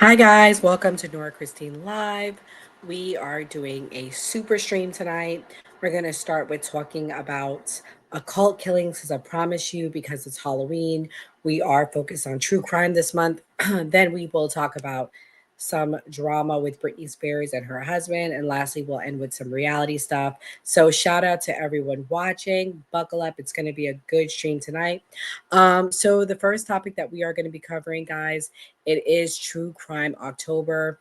Hi guys, welcome to Nora Christine Live. We are doing a super stream tonight. We're going to start with talking about occult killings, as I promise you, because it's Halloween. We are focused on true crime this month. Then we will talk about some drama with Britney Spears and her husband. And lastly, we'll end with some reality stuff. So shout out to everyone watching. Buckle up. It's going to be a good stream tonight. So the first topic that we are going to be covering, guys, it is True Crime October.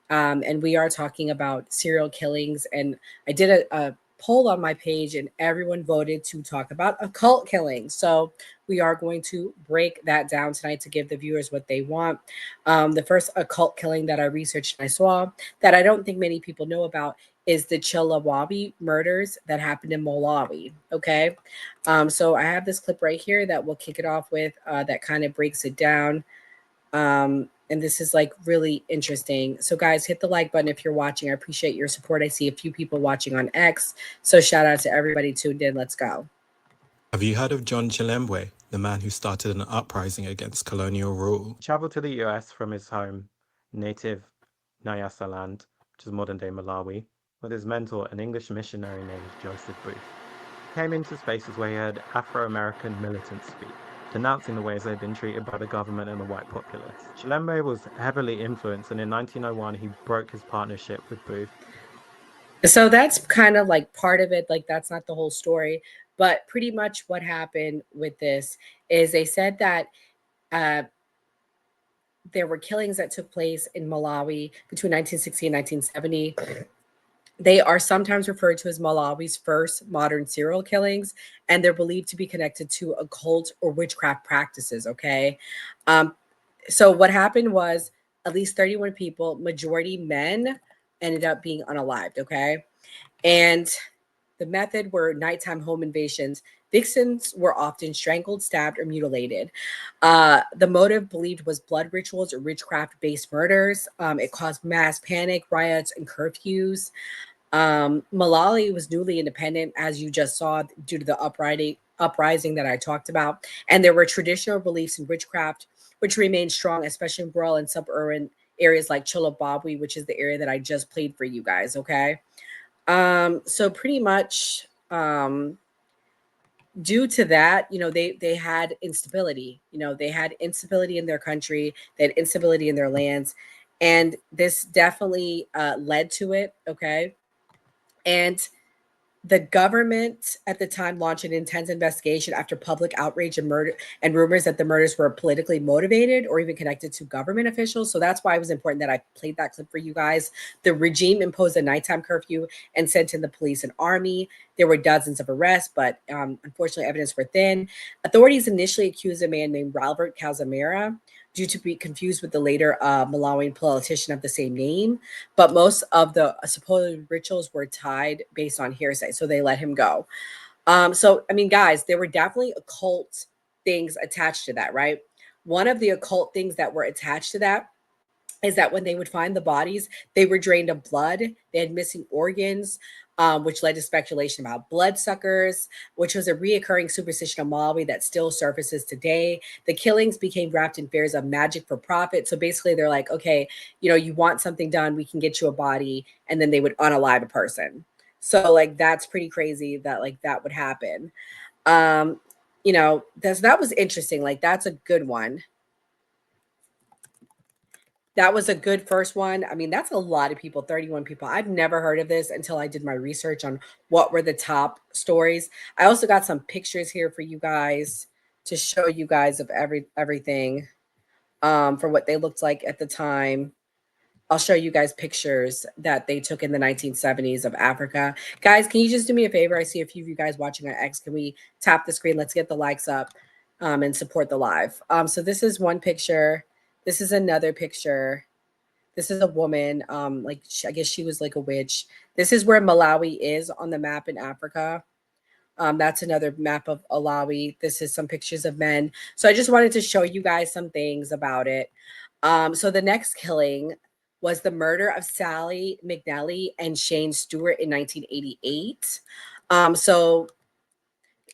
And we are talking about serial killings. And I did a poll on my page, and everyone voted to talk about occult killings. So we are going to break that down tonight to give the viewers what they want. The first occult killing that I researched and I saw that I don't think many people know about is the Chilawabi murders that happened in Malawi. Okay. So I have this clip right here that we'll kick it off with that kind of breaks it down. And this is like really interesting. So guys, hit the like button if you're watching. I appreciate your support. I see a few people watching on X. So shout out to everybody tuned in. Let's go. Have you heard of John Chilembwe, the man who started an uprising against colonial rule? Traveled to the US from his home, native Nyasa land, which is modern-day Malawi, with his mentor, an English missionary named Joseph Booth. He came into spaces where he heard Afro-American militants speak, denouncing the ways they'd been treated by the government and the white populace. Chilembe was heavily influenced, and in 1901 he broke his partnership with Booth. So that's kind of like part of it. Like that's not the whole story, but pretty much what happened with this is they said that uh, there were killings that took place in Malawi between 1960 and 1970. They are sometimes referred to as Malawi's first modern serial killings, and they're believed to be connected to occult or witchcraft practices. Okay. Um, so, what happened was at least 31 people, majority men, ended up being unalived. Okay. And the method were nighttime home invasions. Victims were often strangled, stabbed, or mutilated. The motive believed was blood rituals or witchcraft based murders. It caused mass panic, riots, and curfews. Malawi was newly independent, as you just saw, due to the uprising that I talked about, and there were traditional beliefs in witchcraft, which remained strong, especially in rural and suburban areas like Chilababwe, which is the area that I just played for you guys. Okay, so pretty much, due to that, they had instability. They had instability in their country, they had instability in their lands, and this definitely led to it. Okay, and the government at the time launched an intense investigation after public outrage and murder and rumors that the murders were politically motivated or even connected to government officials. So that's why it was important that I played that clip for you guys. The regime imposed a nighttime curfew and sent in the police and army. There were dozens of arrests, but unfortunately, evidence were thin. Authorities initially accused a man named Robert Casamera due to be confused with the later Malawian politician of the same name, but most of the supposed rituals were tied based on hearsay, so they let him go. So I mean, guys, there were definitely occult things attached to that, right? One of the occult things that were attached to that is that when they would find the bodies, they were drained of blood. They had missing organs, which led to speculation about bloodsuckers, which was a reoccurring superstition of Malawi that still surfaces today. The killings became wrapped in fears of magic for profit. So basically, they're like, okay, you want something done, we can get you a body, and then they would unalive a person. So like that's pretty crazy that like that would happen. Um, that was interesting. Like that's a good one. That was a good first one. I mean, that's a lot of people, 31 people. I've never heard of this until I did my research on what were the top stories. I also got some pictures here for you guys to show you guys of everything for what they looked like at the time. I'll show you guys pictures that they took in the 1970s of Africa. Guys, can you just do me a favor? I see a few of you guys watching on X. Can we tap the screen? Let's get the likes up and support the live. So this is one picture. This is another picture. This is a woman. I guess she was like a witch. This is where Malawi is on the map in Africa. That's another map of Malawi. This is some pictures of men. So I just wanted to show you guys some things about it. So the next killing was the murder of Sally McNally and Shane Stewart in 1988. So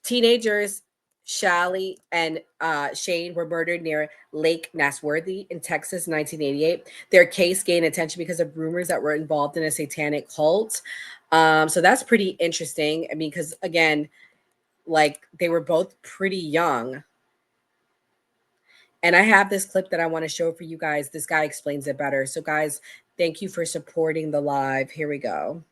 teenagers, Shelly and Shane were murdered near Lake Nasworthy in Texas in 1988. Their case gained attention because of rumors that were involved in a satanic cult. So that's pretty interesting. I mean, because again, like they were both pretty young. And I have this clip that I want to show for you guys. This guy explains it better. So, guys, thank you for supporting the live. Here we go.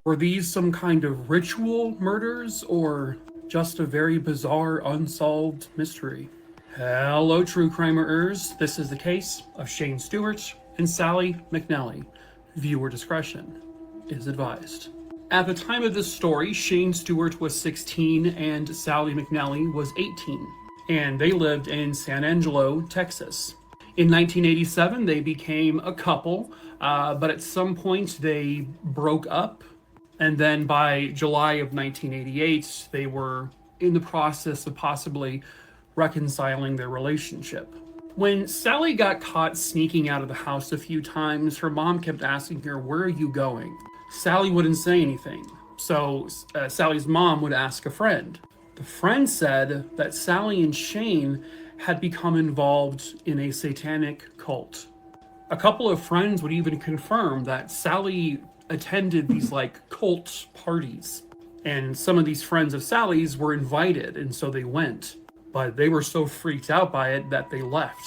Were these some kind of ritual murders or just a very bizarre unsolved mystery? Hello, true crimers. This is the case of Shane Stewart and Sally McNally. Viewer discretion is advised. At the time of this story, Shane Stewart was 16 and Sally McNally was 18, and they lived in San Angelo, Texas. In 1987, they became a couple, but at some point they broke up. And then by July of 1988, they were in the process of possibly reconciling their relationship. When Sally got caught sneaking out of the house a few times, her mom kept asking her, "Where are you going?" Sally wouldn't say anything. So Sally's mom would ask a friend. The friend said that Sally and Shane had become involved in a satanic cult. A couple of friends would even confirm that Sally attended these like cult parties, and some of these friends of Sally's were invited, and so they went, but they were so freaked out by it that they left.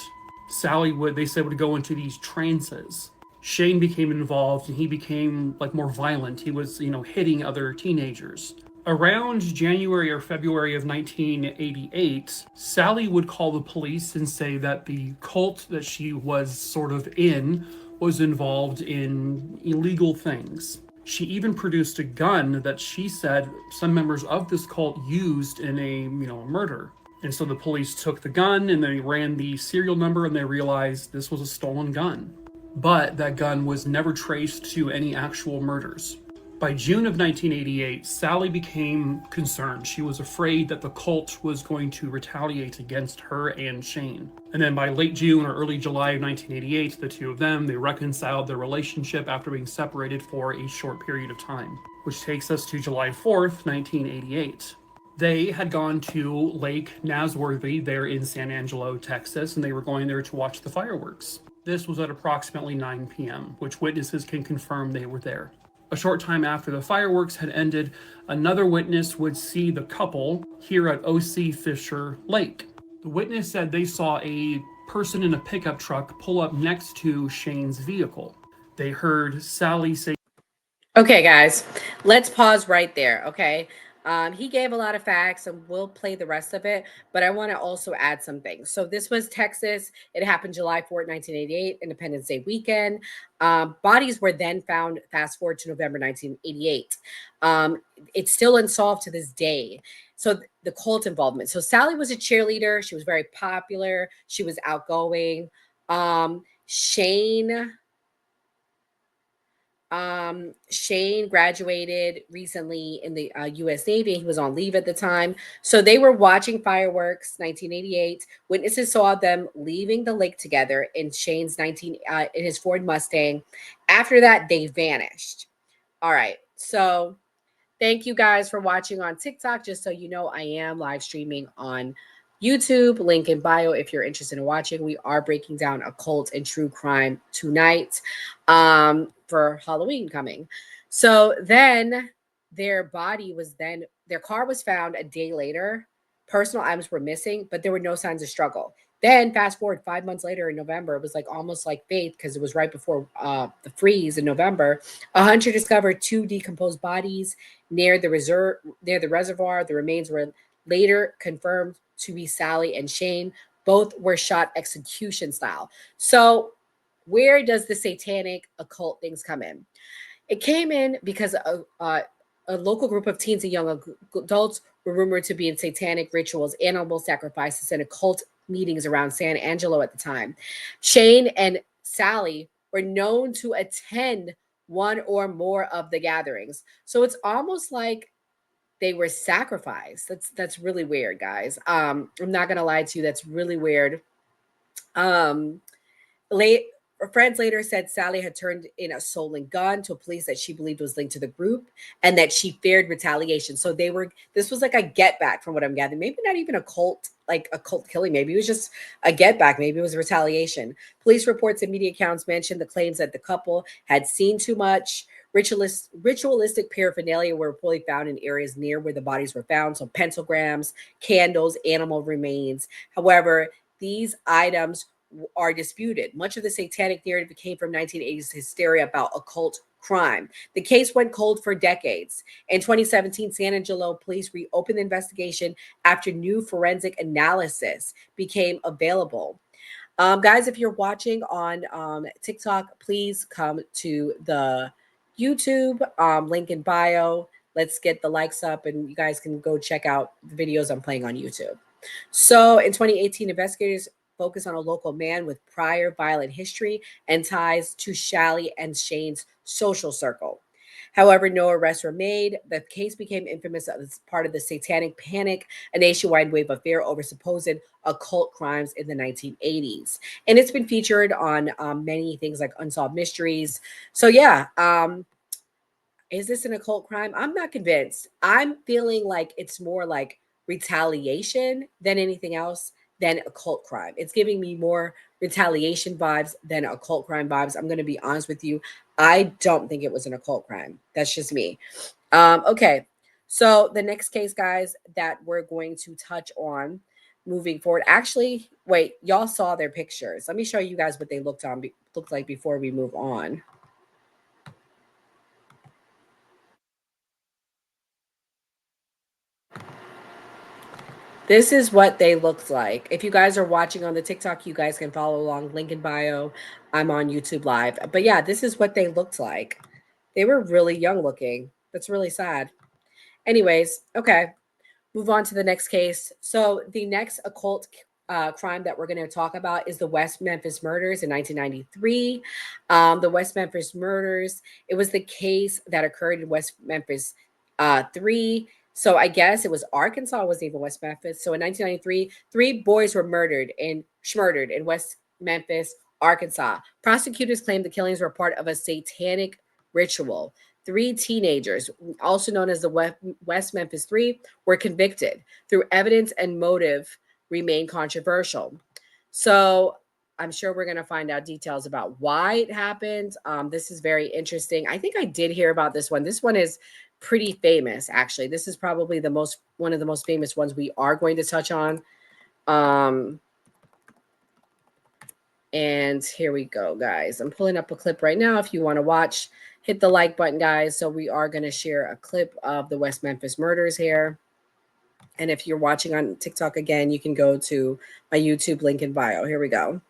Sally they said, would go into these trances. Shane became involved, and he became like more violent. He was, hitting other teenagers. Around January or February of 1988, Sally would call the police and say that the cult that she was sort of in was involved in illegal things. She even produced a gun that she said some members of this cult used in a murder. And so the police took the gun and they ran the serial number and they realized this was a stolen gun. But that gun was never traced to any actual murders. By June of 1988, Sally became concerned. She was afraid that the cult was going to retaliate against her and Shane. And then by late June or early July of 1988, the two of them, they reconciled their relationship after being separated for a short period of time, which takes us to July 4th, 1988. They had gone to Lake Nasworthy there in San Angelo, Texas, and they were going there to watch the fireworks. This was at approximately 9 p.m., which witnesses can confirm they were there. A short time after the fireworks had ended, another witness would see the couple here at O.C. Fisher Lake. The witness said they saw a person in a pickup truck pull up next to Shane's vehicle. They heard Sally say, Okay, guys, let's pause right there. Okay. He gave a lot of facts and we'll play the rest of it, but I want to also add some things. So this was Texas. It happened July 4th, 1988, Independence Day weekend. Bodies were then found, fast forward to November 1988. It's still unsolved to this day. So the cult involvement. So Sally was a cheerleader. She was very popular. She was outgoing. Shane graduated recently in the U.S. Navy. He was on leave at the time. So they were watching fireworks, 1988. Witnesses saw them leaving the lake together in Shane's in his Ford Mustang. After that, they vanished. All right. So thank you guys for watching on TikTok. Just so you know, I am live streaming on YouTube, link in bio if you're interested in watching. We are breaking down occult and true crime tonight for Halloween coming. So then their car was found a day later. Personal items were missing, but there were no signs of struggle. Then fast forward 5 months later in November, it was like almost like fate because it was right before the freeze in November. A hunter discovered 2 decomposed bodies near the reservoir. The remains were later confirmed to be Sally and Shane. Both were shot execution style. So where does the satanic occult things come in? It came in because a local group of teens and young adults were rumored to be in satanic rituals, animal sacrifices, and occult meetings around San Angelo at the time. Shane and Sally were known to attend one or more of the gatherings. So it's almost like they were sacrificed. That's really weird, guys. I'm not gonna lie to you, that's really weird. Late Friends later said Sally had turned in a stolen gun to a police that she believed was linked to the group and that she feared retaliation. So this was like a get back from what I'm gathering. Maybe not even a cult killing. Maybe it was just a get back. Maybe it was retaliation. Police reports and media accounts mentioned the claims that the couple had seen too much. Ritualistic paraphernalia were reportedly found in areas near where the bodies were found. So pentagrams, candles, animal remains. However, these items are disputed. Much of the satanic narrative came from 1980s hysteria about occult crime. The case went cold for decades. In 2017, San Angelo police reopened the investigation after new forensic analysis became available. Guys, if you're watching on TikTok, please come to the YouTube link in bio. Let's get the likes up, and you guys can go check out the videos I'm playing on YouTube. So in 2018, investigators focused on a local man with prior violent history and ties to Shally and Shane's social circle. However, no arrests were made. The case became infamous as part of the Satanic Panic, a nationwide wave of fear over supposed occult crimes in the 1980s. And it's been featured on many things like Unsolved Mysteries. So yeah, is this an occult crime? I'm not convinced. I'm feeling like it's more like retaliation than anything else than occult crime. It's giving me more retaliation vibes than occult crime vibes. I'm going to be honest with you. I don't think it was an occult crime. That's just me. Okay. So the next case, guys, that we're going to touch on moving forward. Actually, wait, y'all saw their pictures. Let me show you guys what they looked like before we move on. This is what they looked like. If you guys are watching on the TikTok, you guys can follow along. Link in bio. I'm on YouTube Live. But yeah, this is what they looked like. They were really young looking. That's really sad. Anyways, okay. Move on to the next case. So the next occult crime that we're going to talk about is the West Memphis murders in 1993. The West Memphis murders, it was the case that occurred in West Memphis 3. So I guess it was Arkansas, it wasn't even West Memphis. So in 1993, 3 boys were murdered in West Memphis, Arkansas. Prosecutors claimed the killings were part of a satanic ritual. 3 teenagers, also known as the West Memphis 3, were convicted. Through evidence and motive remain controversial. So I'm sure we're going to find out details about why it happened. This is very interesting. I think I did hear about this one. This one is pretty famous, actually. This is probably one of the most famous ones we are going to touch on. And here we go, guys. I'm pulling up a clip right now. If you want to watch, hit the like button, guys. So we are going to share a clip of the West Memphis murders here. And if you're watching on TikTok again, you can go to my YouTube link in bio. Here we go.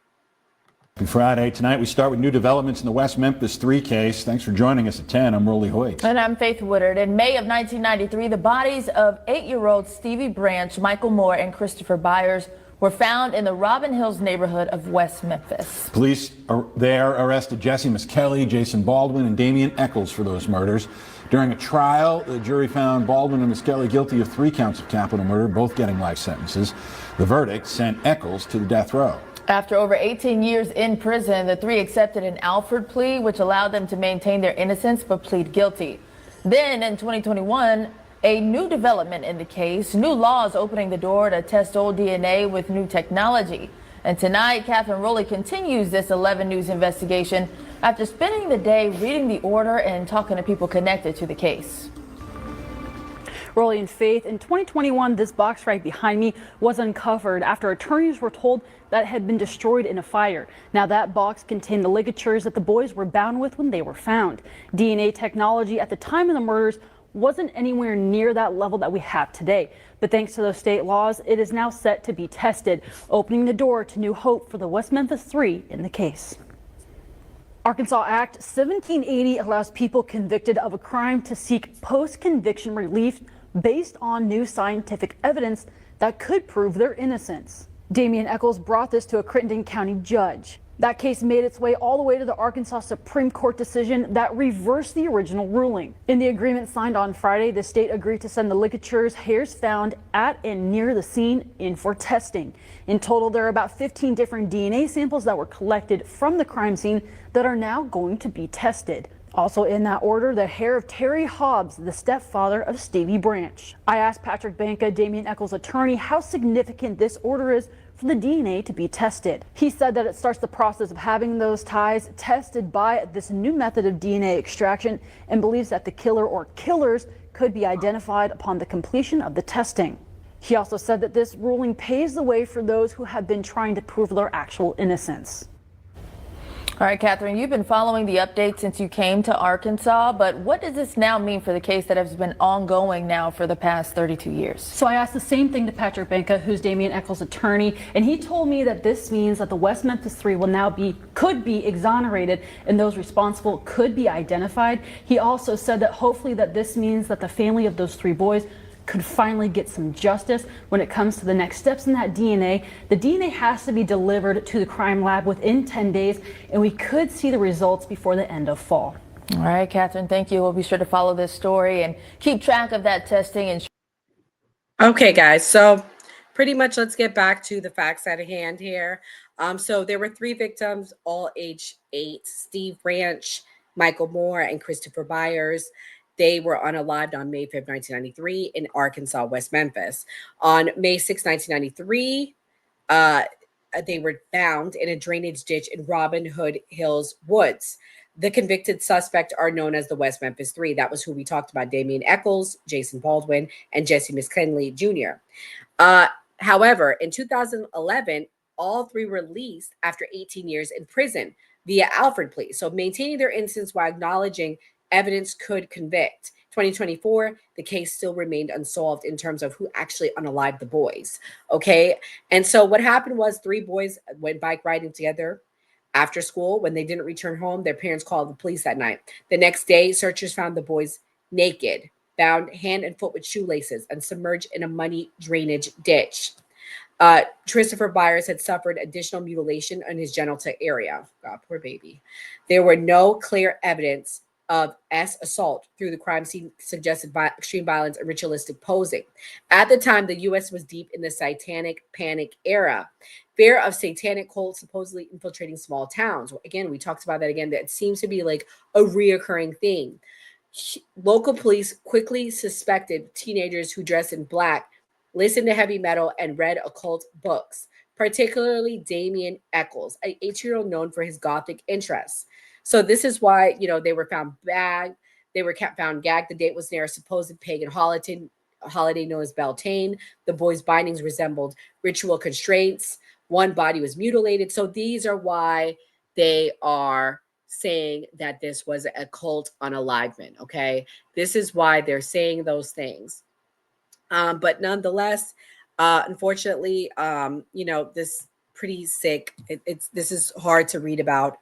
Friday. Tonight we start with new developments in the West Memphis 3 case. Thanks for joining us at 10. I'm Rolly Hoyt. And I'm Faith Woodard. In May of 1993, the bodies of 8-year-old Stevie Branch, Michael Moore, and Christopher Byers were found in the Robin Hills neighborhood of West Memphis. Police there arrested Jesse Miskelly, Jason Baldwin, and Damian Eccles for those murders. During a trial, the jury found Baldwin and Miskelly guilty of 3 counts of capital murder, both getting life sentences. The verdict sent Eccles to the death row. After over 18 years in prison, the 3 accepted an Alford plea, which allowed them to maintain their innocence but plead guilty. Then in 2021, a new development in the case, new laws opening the door to test old DNA with new technology. And tonight, Catherine Rowley continues this 11 News investigation after spending the day reading the order and talking to people connected to the case. Rolly and Faith, in 2021, this box right behind me was uncovered after attorneys were told that it had been destroyed in a fire. Now that box contained the ligatures that the boys were bound with when they were found. DNA technology at the time of the murders wasn't anywhere near that level that we have today. But thanks to those state laws, it is now set to be tested, opening the door to new hope for the West Memphis 3 in the case. Arkansas Act 1780 allows people convicted of a crime to seek post-conviction relief based on new scientific evidence that could prove their innocence. Damian Eccles brought this to a Crittenden County judge. That case made its way all the way to the Arkansas Supreme Court decision that reversed the original ruling. In the agreement signed on Friday, the state agreed to send the ligatures, hairs found at and near the scene, in for testing. In total, there are about 15 different DNA samples that were collected from the crime scene that are now going to be tested. Also in that order, the hair of Terry Hobbs, the stepfather of Stevie Branch. I asked Patrick Banka, Damien Eccles' attorney, how significant this order is for the DNA to be tested. He said that it starts the process of having those ties tested by this new method of DNA extraction and believes that the killer or killers could be identified upon the completion of the testing. He also said that this ruling paves the way for those who have been trying to prove their actual innocence. All right, Catherine, you've been following the updates since you came to Arkansas, but what does this now mean for the case that has been ongoing now for the past 32 years? So I asked the same thing to Patrick Banka, who's Damien Eccles' attorney, and he told me that this means that the West Memphis Three will now could be exonerated and those responsible could be identified. He also said that hopefully that this means that the family of those three boys could finally get some justice when it comes to the next steps in that DNA. The DNA has to be delivered to the crime lab within 10 days, and we could see the results before the end of fall. All right, Catherine, thank you. We'll be sure to follow this story and keep track of that testing. And okay, guys, so pretty much let's get back to the facts at hand here. So there were 3 victims, all age 8, Steve Branch, Michael Moore, and Christopher Byers. They were unalived on May 5th, 1993 in Arkansas, West Memphis. On May 6, 1993, they were found in a drainage ditch in Robin Hood Hills Woods. The convicted suspects are known as the West Memphis Three. That was who we talked about: Damien Eccles, Jason Baldwin, and Jesse McKinley Jr. However, in 2011, all 3 were released after 18 years in prison via Alford plea, so maintaining their innocence while acknowledging evidence could convict. 2024, the case still remained unsolved in terms of who actually unalived the boys. Okay. And so what happened was 3 boys went bike riding together after school. When they didn't return home, their parents called the police that night. The next day, searchers found the boys naked, bound hand and foot with shoelaces, and submerged in a muddy drainage ditch. Christopher Byers had suffered additional mutilation in his genital area. God, poor baby. There were no clear evidence of assault through the crime scene suggested by extreme violence and ritualistic posing. At the time, the U.S. was deep in the satanic panic era. Fear of satanic cults supposedly infiltrating small towns. Again, we talked about that again. That seems to be like a reoccurring thing. Local police quickly suspected teenagers who dressed in black, listened to heavy metal, and read occult books, particularly Damien Eccles, an 8-year-old known for his gothic interests. So this is why, they were found gagged. They were found gagged. The date was near a supposed pagan holiday known as Beltane. The boys' bindings resembled ritual constraints. One body was mutilated. So these are why they are saying that this was a cult unalivement. Okay, this is why they're saying those things. But nonetheless, unfortunately, this pretty sick. This is hard to read about.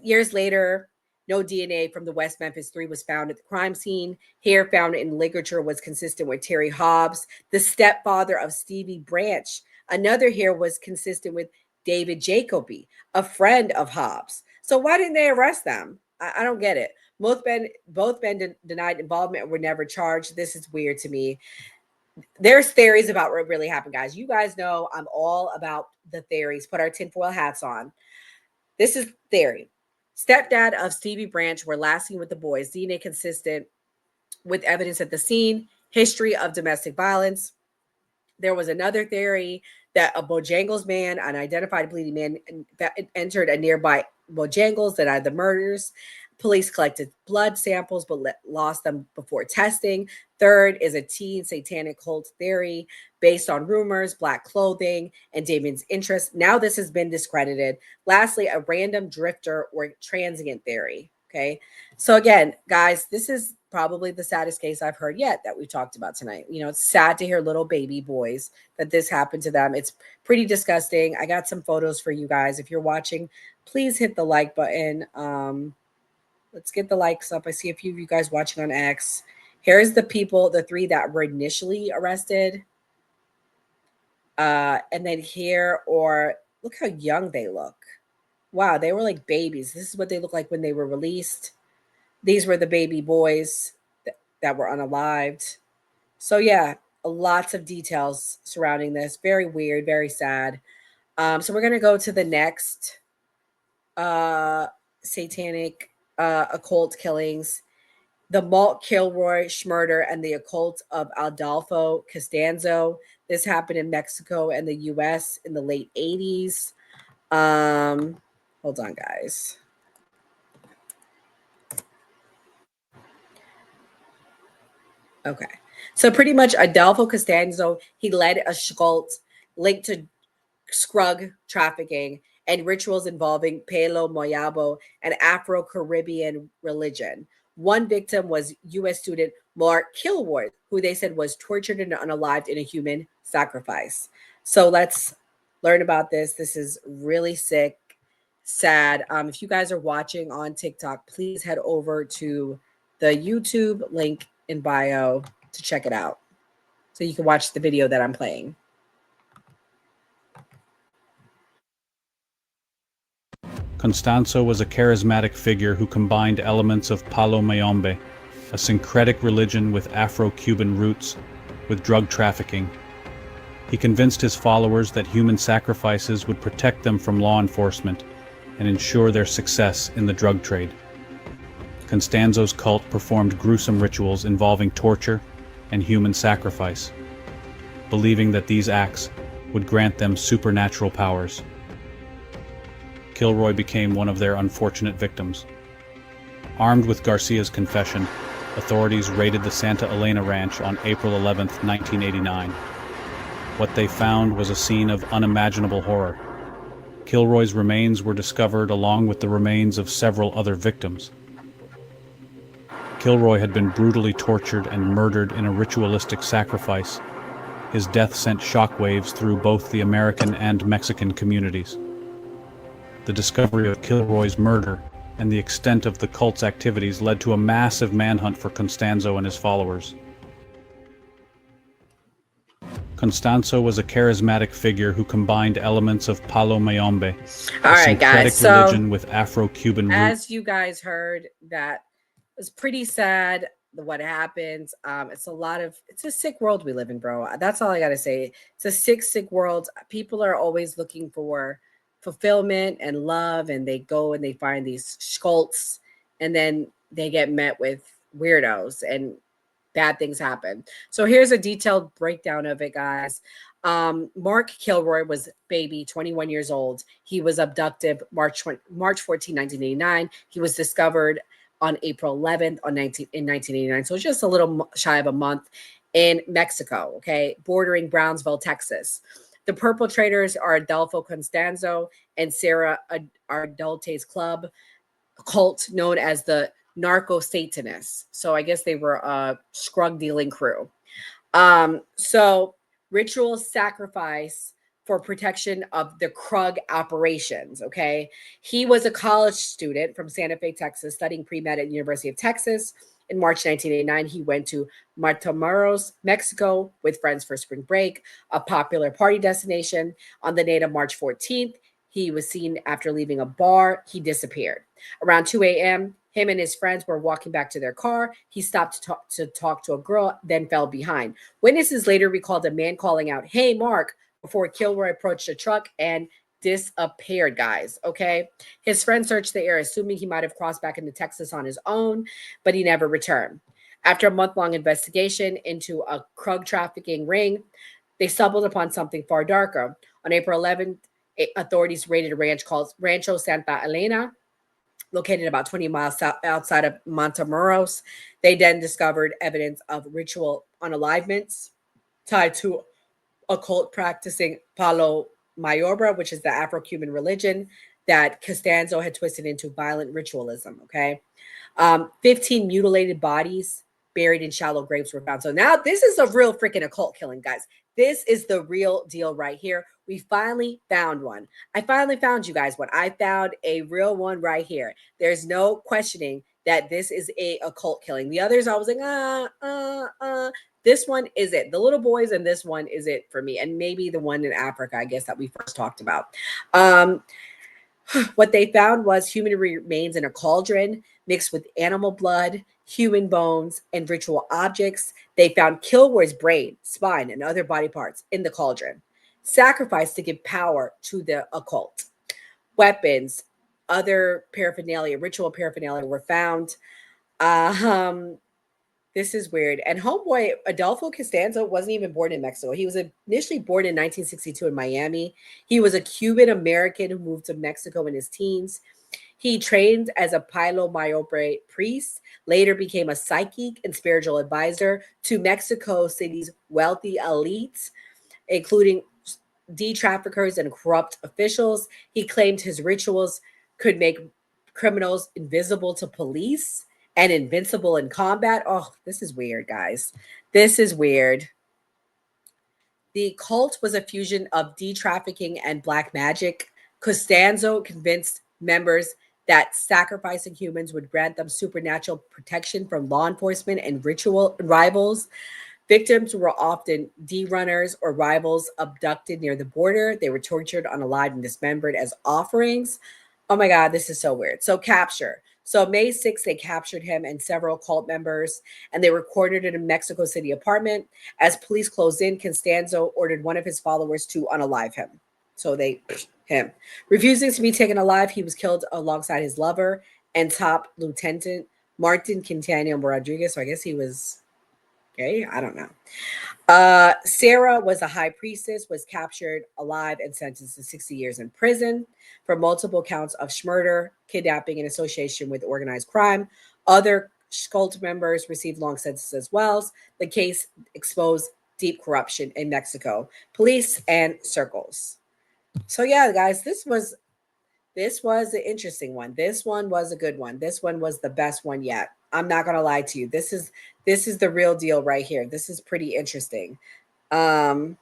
Years later, no DNA from the West Memphis Three was found at the crime scene. Hair found in ligature was consistent with Terry Hobbs, the stepfather of Stevie Branch. Another hair was consistent with David Jacoby, a friend of Hobbs. So why didn't they arrest them? I don't get it. Both men denied involvement and were never charged. This is weird to me. There's theories about what really happened, guys. You guys know I'm all about the theories. Put our tinfoil hats on. This is theory. Stepdad of Stevie Branch were last seen with the boys. DNA consistent with evidence at the scene. History of domestic violence. There was another theory that a Bojangles man, an identified bleeding man, entered a nearby Bojangles, denied the murders. Police collected blood samples but lost them before testing. Third is a teen satanic cult theory based on rumors, black clothing, and Damien's interest. Now this has been discredited. Lastly, a random drifter or transient theory. Okay. So again, guys, this is probably the saddest case I've heard yet that we've talked about tonight. It's sad to hear little baby boys that this happened to them. It's pretty disgusting. I got some photos for you guys. If you're watching, please hit the like button. Let's get the likes up. I see a few of you guys watching on X. Here's the 3 that were initially arrested. And then here, or look how young they look. Wow, they were like babies. This is what they look like when they were released. These were the baby boys that were unalived. So yeah, lots of details surrounding this. Very weird, very sad. So we're gonna go to the next satanic occult killings. The Malt Kilroy murder and the occult of Adolfo Costanzo. This happened in Mexico and the US in the late 80s. Hold on, guys. Okay. So pretty much Adolfo Costanzo, he led a cult linked to scrug trafficking and rituals involving Palo Moyabo and Afro-Caribbean religion. One victim was U.S. student Mark Kilroy, who they said was tortured and unalived in a human sacrifice. So let's learn about this. This is really sick, sad. If you guys are watching on TikTok, please head over to the YouTube link in bio to check it out so you can watch the video that I'm playing. Constanzo was a charismatic figure who combined elements of Palo Mayombe, a syncretic religion with Afro-Cuban roots, with drug trafficking. He convinced his followers that human sacrifices would protect them from law enforcement and ensure their success in the drug trade. Constanzo's cult performed gruesome rituals involving torture and human sacrifice, believing that these acts would grant them supernatural powers. Kilroy became one of their unfortunate victims. Armed with Garcia's confession, authorities raided the Santa Elena Ranch on April 11, 1989. What they found was a scene of unimaginable horror. Kilroy's remains were discovered along with the remains of several other victims. Kilroy had been brutally tortured and murdered in a ritualistic sacrifice. His death sent shockwaves through both the American and Mexican communities. The discovery of Kilroy's murder and the extent of the cult's activities led to a massive manhunt for Constanzo and his followers. Constanzo was a charismatic figure who combined elements of Palo Mayombe, All right, syncretic guys. religion So, with Afro-Cuban roots. as you guys heard, that was pretty sad. What happens? It's a sick world we live in, bro. That's all I gotta say. It's a sick world. People are always looking for fulfillment and love, and they go and they find these cults, and then they get met with weirdos and bad things happen. So here's a detailed breakdown of it, guys. Mark Kilroy was baby, 21 years old. He was abducted March 14, 1989. He was discovered on April 11th in 1989. So just a little shy of a month in Mexico, okay, bordering Brownsville, Texas. The perpetrators are Adolfo Constanzo and Sarah Ardulte's club, cult known as the Narco Satanists. So I guess they were a scrug dealing crew. So ritual sacrifice for protection of the Krug operations. Okay. He was a college student from Santa Fe, Texas, studying pre-med at the University of Texas. In March 1989, he went to Matamoros, Mexico with friends for spring break, a popular party destination. On the night of March 14th, he was seen after leaving a bar. He disappeared. Around 2 a.m., him and his friends were walking back to their car. He stopped to talk to a girl, then fell behind. Witnesses later recalled a man calling out, "Hey, Mark," before Kilroy approached a truck and disappeared, guys. Okay. His friends searched the area, assuming he might have crossed back into Texas on his own, but he never returned. After a month-long investigation into a drug trafficking ring, they stumbled upon something far darker. On April 11th, authorities raided a ranch called Rancho Santa Elena, located about 20 miles outside of Matamoros. They then discovered evidence of ritual unalivements tied to occult practicing Palo Mayombe, which is the Afro-Cuban religion that Costanzo had twisted into violent ritualism. Okay. 15 mutilated bodies buried in shallow graves were found. So now this is a real freaking occult killing, guys. This is the real deal right here. We finally found one. I finally found, you guys, what I found, a real one right here. There's no questioning that this is a occult killing. The others, I was like, this one is it. The little boys and this one is it for me. And maybe the one in Africa, I guess, that we first talked about. What they found was human remains in a cauldron mixed with animal blood, human bones, and ritual objects. They found Kilgore's brain, spine, and other body parts in the cauldron, sacrificed to give power to the occult. Weapons, other paraphernalia, ritual paraphernalia were found. This is weird. And homeboy Adolfo Costanzo wasn't even born in Mexico. He was initially born in 1962 in Miami. He was a Cuban American who moved to Mexico in his teens. He trained as a Palo Mayobre priest, later became a psychic and spiritual advisor to Mexico City's wealthy elites, including traffickers and corrupt officials. He claimed his rituals could make criminals invisible to police and invincible in combat. Oh, this is weird, guys. This is weird. The cult was a fusion of trafficking and black magic. Costanzo convinced members that sacrificing humans would grant them supernatural protection from law enforcement and ritual rivals. Victims were often runners or rivals abducted near the border. They were tortured, unalived, and dismembered as offerings. Oh my God, this is so weird. So capture. So May 6th, they captured him and several cult members, and they were cornered in a Mexico City apartment. As police closed in, Costanzo ordered one of his followers to unalive him. So him. Refusing to be taken alive, he was killed alongside his lover and top lieutenant, Martin Quintana Rodriguez. So I guess he was gay. I don't know. Sarah was a high priestess, was captured alive and sentenced to 60 years in prison for multiple counts of murder, kidnapping, and association with organized crime. Other cult members received long sentences as well. The case exposed deep corruption in Mexico, police and circles. So yeah, guys, this was an interesting one. This one was a good one. This one was the best one yet. I'm not gonna lie to you. This is the real deal right here. This is pretty interesting. I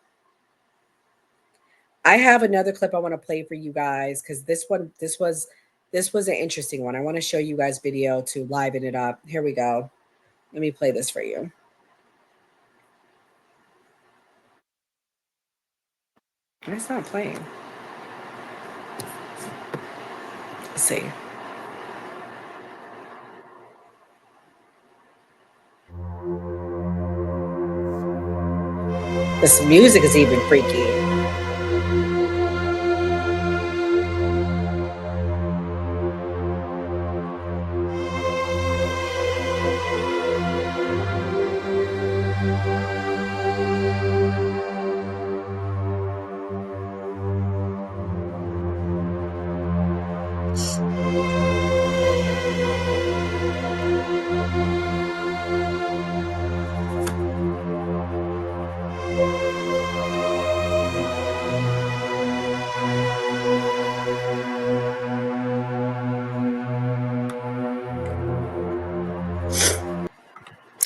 have another clip I want to play for you guys because this was an interesting one. I want to show you guys video to liven it up. Here we go. Let me play this for you. It's not playing. Let's see. This music is even freaky.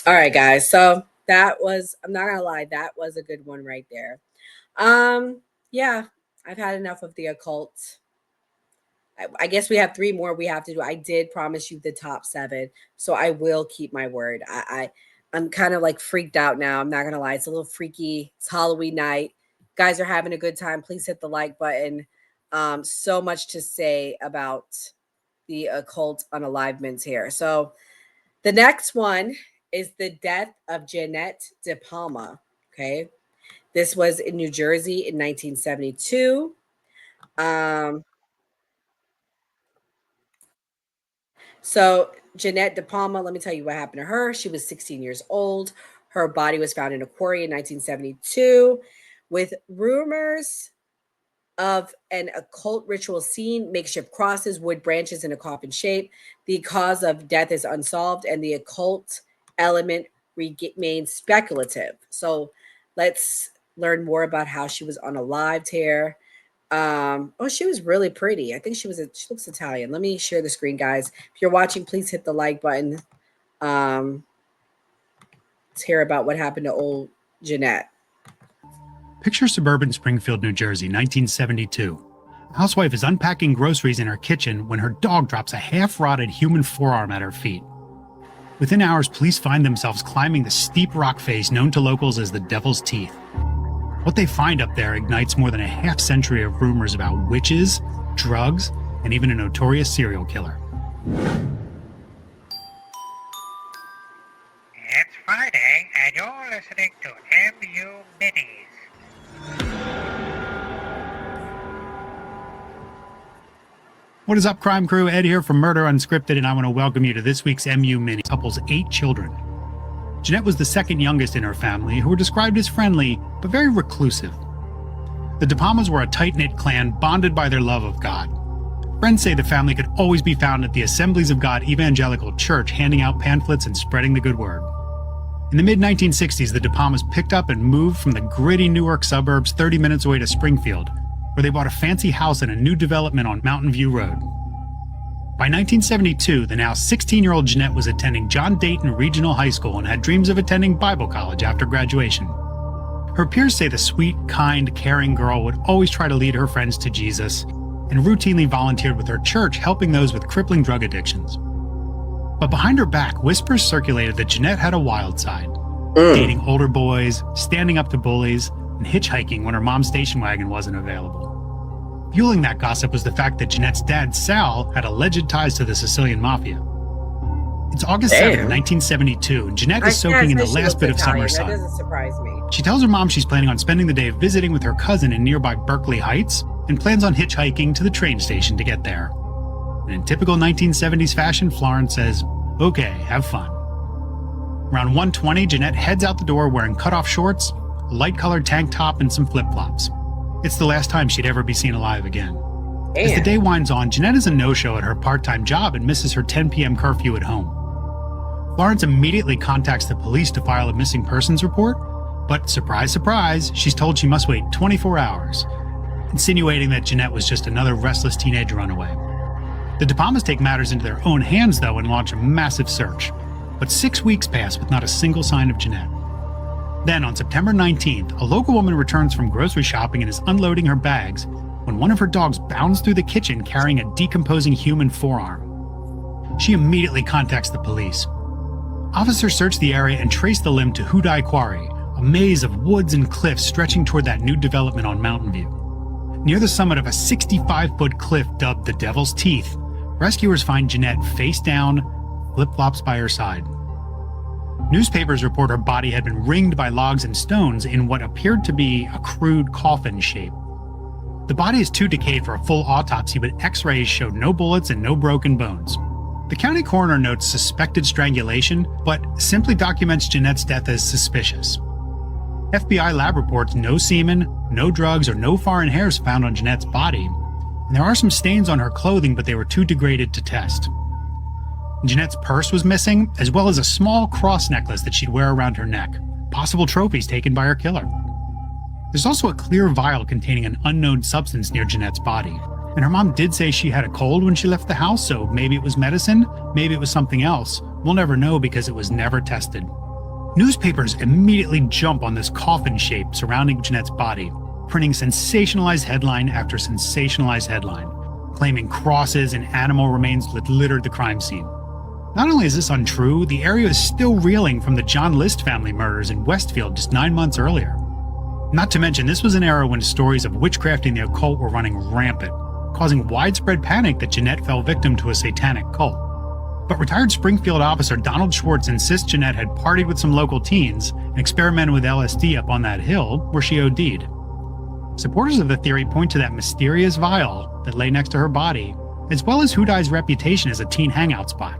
All right, guys. So that was, I'm not gonna lie, that was a good one right there. Yeah, I've had enough of the occult. I guess we have 3 more we have to do. I did promise you the top 7, so I will keep my word. I'm kind of like freaked out now. I'm not gonna lie, it's a little freaky. It's Halloween night. Guys are having a good time. Please hit the like button. So much to say about the occult unalivements here. So the next one is the death of Jeanette De Palma. Okay. This was in New Jersey in 1972. So Jeanette De Palma, let me tell you what happened to her. She was 16 years old. Her body was found in a quarry in 1972 with rumors of an occult ritual scene, makeshift crosses, wood branches in a coffin shape. The cause of death is unsolved, and the occult element remains speculative. So let's learn more about how she was unalived here. Oh, she was really pretty. I think she looks Italian. Let me share the screen, guys. If you're watching, please hit the like button. Let's hear about what happened to old Jeanette. Picture suburban Springfield, New Jersey, 1972. A housewife is unpacking groceries in her kitchen when her dog drops a half-rotted human forearm at her feet. Within hours, police find themselves climbing the steep rock face known to locals as the Devil's Teeth. What they find up there ignites more than a half-century of rumors about witches, drugs, and even a notorious serial killer. It's Friday, and you're listening to MU Minis. What is up, crime crew? Ed here from Murder Unscripted, and I want to welcome you to this week's MU Mini. Couple's 8 children. Jeanette was the second youngest in her family, who were described as friendly, but very reclusive. The De Palmas were a tight-knit clan bonded by their love of God. Friends say the family could always be found at the Assemblies of God Evangelical Church, handing out pamphlets and spreading the good word. In the mid-1960s, the De Palmas picked up and moved from the gritty Newark suburbs 30 minutes away to Springfield, where they bought a fancy house in a new development on Mountain View Road. By 1972, the now 16-year-old Jeanette was attending John Dayton Regional High School and had dreams of attending Bible college after graduation. Her peers say the sweet, kind, caring girl would always try to lead her friends to Jesus and routinely volunteered with her church, helping those with crippling drug addictions. But behind her back, whispers circulated that Jeanette had a wild side, dating older boys, standing up to bullies, and hitchhiking when her mom's station wagon wasn't available. Fueling that gossip was the fact that Jeanette's dad, Sal, had alleged ties to the Sicilian mafia. It's August 7th, 1972, and Jeanette is soaking in the last bit of summer sun. That doesn't surprise me. She tells her mom she's planning on spending the day visiting with her cousin in nearby Berkeley Heights and plans on hitchhiking to the train station to get there. And in typical 1970s fashion, Florence says, "Okay, have fun." Around 1:20, Jeanette heads out the door wearing cutoff shorts, a light-colored tank top, and some flip-flops. It's the last time she'd ever be seen alive again. As the day winds on, Jeanette is a no-show at her part-time job and misses her 10 p.m. curfew at home. Florence immediately contacts the police to file a missing persons report, but surprise, surprise, she's told she must wait 24 hours, insinuating that Jeanette was just another restless teenage runaway. The De Palmas take matters into their own hands, though, and launch a massive search. But 6 weeks pass with not a single sign of Jeanette. Then, on September 19th, a local woman returns from grocery shopping and is unloading her bags when one of her dogs bounds through the kitchen carrying a decomposing human forearm. She immediately contacts the police. Officers search the area and trace the limb to Hudai Quarry, a maze of woods and cliffs stretching toward that new development on Mountain View. Near the summit of a 65-foot cliff dubbed the Devil's Teeth, rescuers find Jeanette face down, flip-flops by her side. Newspapers report her body had been ringed by logs and stones in what appeared to be a crude coffin shape. The body is too decayed for a full autopsy, but x-rays showed no bullets and no broken bones. The county coroner notes suspected strangulation, but simply documents Jeanette's death as suspicious. FBI lab reports no semen, no drugs, or no foreign hairs found on Jeanette's body, and there are some stains on her clothing, but they were too degraded to test. Jeanette's purse was missing, as well as a small cross necklace that she'd wear around her neck, possible trophies taken by her killer. There's also a clear vial containing an unknown substance near Jeanette's body, and her mom did say she had a cold when she left the house, so maybe it was medicine, maybe it was something else. We'll never know because it was never tested. Newspapers immediately jump on this coffin shape surrounding Jeanette's body, printing sensationalized headline after sensationalized headline, claiming crosses and animal remains that littered the crime scene. Not only is this untrue, the area is still reeling from the John List family murders in Westfield just 9 months earlier. Not to mention, this was an era when stories of witchcraft and the occult were running rampant, causing widespread panic that Jeanette fell victim to a satanic cult. But retired Springfield officer Donald Schwartz insists Jeanette had partied with some local teens and experimented with LSD up on that hill where she OD'd. Supporters of the theory point to that mysterious vial that lay next to her body, as well as Hudai's reputation as a teen hangout spot.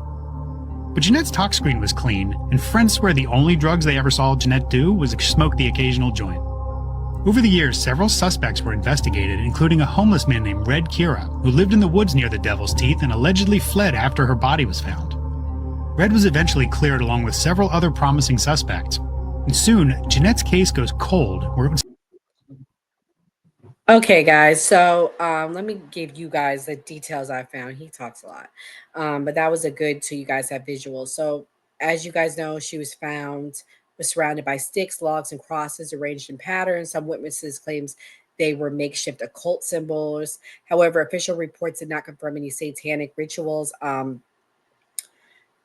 But Jeanette's talk screen was clean, and friends swear the only drugs they ever saw Jeanette do was smoke the occasional joint. Over the years, several suspects were investigated, including a homeless man named Red Kira, who lived in the woods near the Devil's Teeth and allegedly fled after her body was found. Red was eventually cleared along with several other promising suspects, and soon, Jeanette's case goes cold, where it was. Okay, guys, so let me give you guys the details I found. He talks a lot, but that was a good so you guys have visuals. So as you guys know, she was found was surrounded by sticks, logs, and crosses arranged in patterns. Some witnesses claims they were makeshift occult symbols. However, official reports did not confirm any satanic rituals.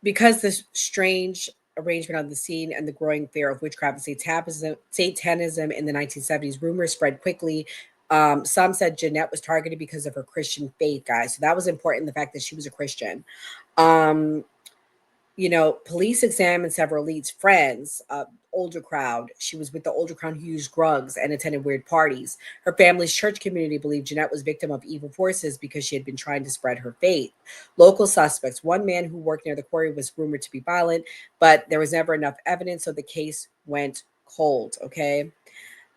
because the strange arrangement on the scene and the growing fear of witchcraft and satanism in the 1970s, rumors spread quickly. Some said Jeanette was targeted because of her Christian faith, guys. So that was important, the fact that she was a Christian. Police examined several leads, friends, older crowd. She was with the older crowd who used drugs and attended weird parties. Her family's church community believed Jeanette was victim of evil forces because she had been trying to spread her faith. Local suspects, one man who worked near the quarry was rumored to be violent, but there was never enough evidence, so the case went cold. Okay.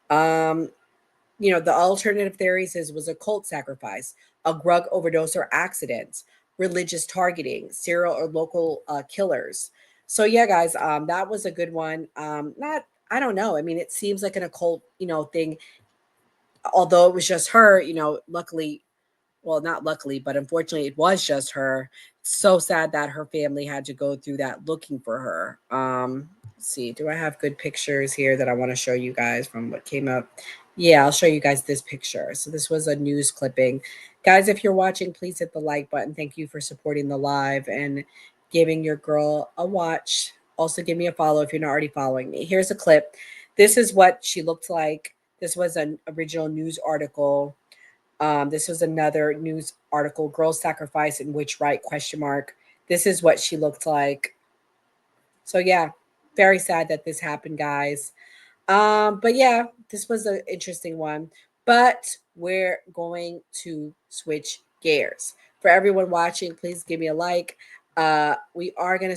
The alternative theories was a cult sacrifice, a drug overdose or accident, religious targeting, serial or local killers. So yeah, guys, that was a good one. I don't know. I mean, it seems like an occult, thing. Although it was just her, luckily, well, not luckily, but unfortunately, it was just her. It's so sad that her family had to go through that looking for her. Let's see, do I have good pictures here that I want to show you guys from what came up? Yeah, I'll show you guys this picture. So this was a news clipping. Guys, if you're watching, please hit the like button. Thank you for supporting the live and giving your girl a watch. Also, give me a follow if you're not already following me. Here's a clip. This is what she looked like. This was an original news article. This was another news article, girl sacrifice in which right, ? This is what she looked like. So yeah, very sad that this happened, guys. But yeah, this was an interesting one. But we're going to switch gears. For everyone watching, please give me a like. We are going to